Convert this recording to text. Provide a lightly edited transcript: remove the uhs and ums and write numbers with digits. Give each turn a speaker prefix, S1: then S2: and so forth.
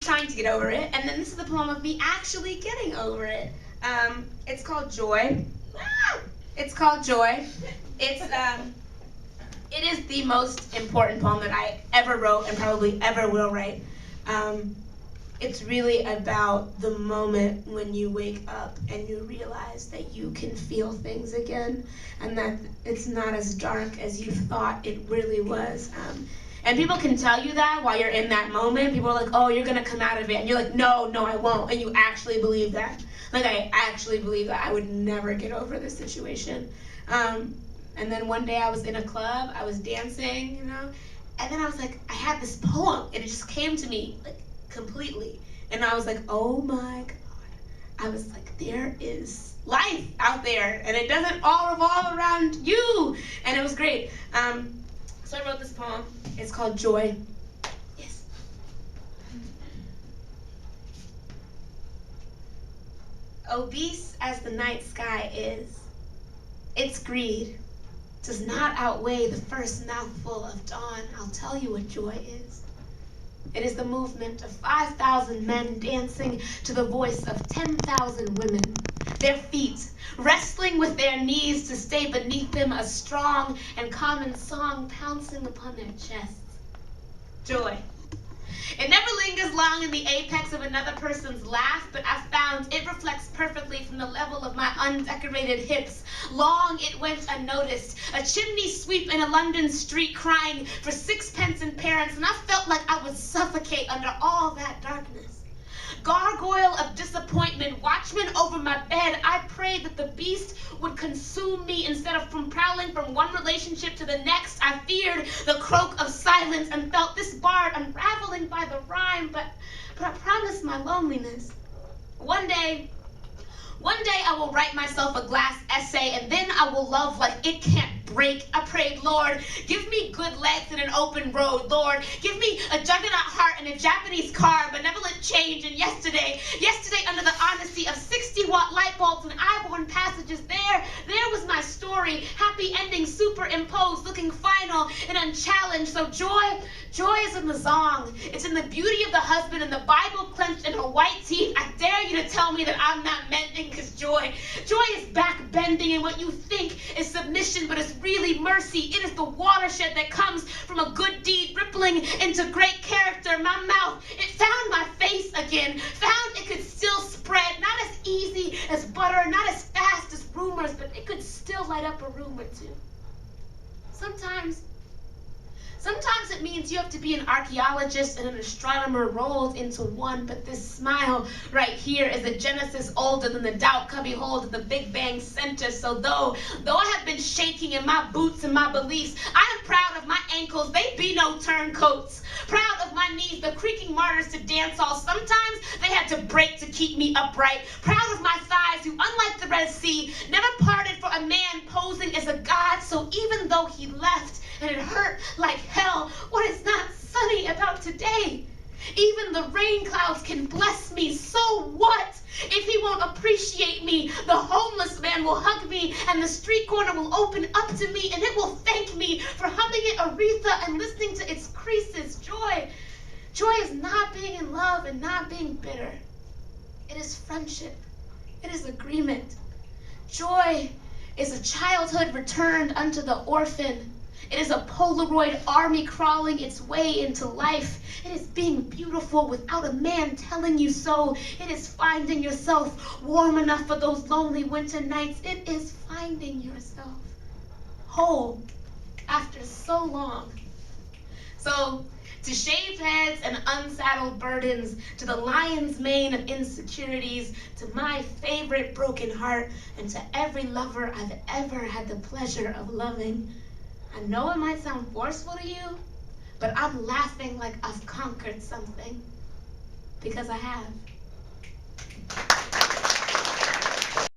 S1: trying to get over it, and then this is the poem of me actually getting over it. It's called Joy. It's called Joy. It is the most important poem that I ever wrote and probably ever will write. It's really about the moment when you wake up and you realize that you can feel things again, and that it's not as dark as you thought it really was. And people can tell you that while you're in that moment. People are like, oh, you're gonna come out of it. And you're like, no, I won't. And you actually believe that. Like, I actually believe that I would never get over this situation. And then one day I was in a club, I was dancing, and then I was like, I had this poem, and it just came to me, like, completely. And I was like, oh my God. I was like, there is life out there, and it doesn't all revolve around you. And it was great. So I wrote this poem. It's called Joy. Yes. Obese as the night sky is, its greed does not outweigh the first mouthful of dawn. I'll tell you what joy is. It is the movement of 5,000 men dancing to the voice of 10,000 women. Their feet wrestling with their knees to stay beneath them, a strong and common song pouncing upon their chests. Joy. It never lingers long in the apex of another person's laugh, but I've found it reflects perfectly from the level of my undecorated hips. Long it went unnoticed, a chimney sweep in a London street crying for sixpence in parents, and I felt like I would suffocate under all that darkness. Gargoyle of disappointment, watchman over my bed, I prayed that the beast would consume me instead of from prowling from one relationship to the next. I feared the croak of silence and felt this bard unraveling by the rhyme, but I promised my loneliness. One day I will write myself a glass essay, and then I will love like it can't break. I prayed, Lord, give me good legs and an open road. Lord, give me a juggernaut heart and a Japanese car, benevolent change. And yesterday under the honesty of 60-watt light bulbs and eye-borne passages, there was my story. Happy ending superimposed, looking final and unchallenged. So joy is in the song. It's in the beauty of the husband and the Bible clenched in her white teeth. I dare you to tell me that I'm not mending, because joy is back bending, and what you think is submission, but it's really mercy. It is the watershed that comes from a good deed rippling into great character. My mouth, it found my face again, found it could still spread, not as easy as butter, not as fast as rumors, but it could still light up a room or two. Sometimes it means you have to be an archaeologist and an astronomer rolled into one, but this smile right here is a genesis older than the doubt cubby hold at the Big Bang center. So though I have been shaking in my boots and my beliefs, I am proud of my ankles, they be no turncoats. Proud of my knees, the creaking martyrs to dance hall. Sometimes they had to break to keep me upright. Proud of my thighs, who unlike the Red Sea, never parted for a man posing as a god. So even though he left, and it hurt like hell, what is not sunny about today? Even the rain clouds can bless me, so what? If he won't appreciate me, the homeless man will hug me, and the street corner will open up to me, and it will thank me for humming it Aretha and listening to its creases. Joy is not being in love and not being bitter. It is friendship. It is agreement. Joy is a childhood returned unto the orphan. It is a Polaroid army crawling its way into life. It is being beautiful without a man telling you so. It is finding yourself warm enough for those lonely winter nights. It is finding yourself whole after so long. So, to shaved heads and unsaddled burdens, to the lion's mane of insecurities, to my favorite broken heart, and to every lover I've ever had the pleasure of loving, I know it might sound forceful to you, but I'm laughing like I've conquered something, because I have.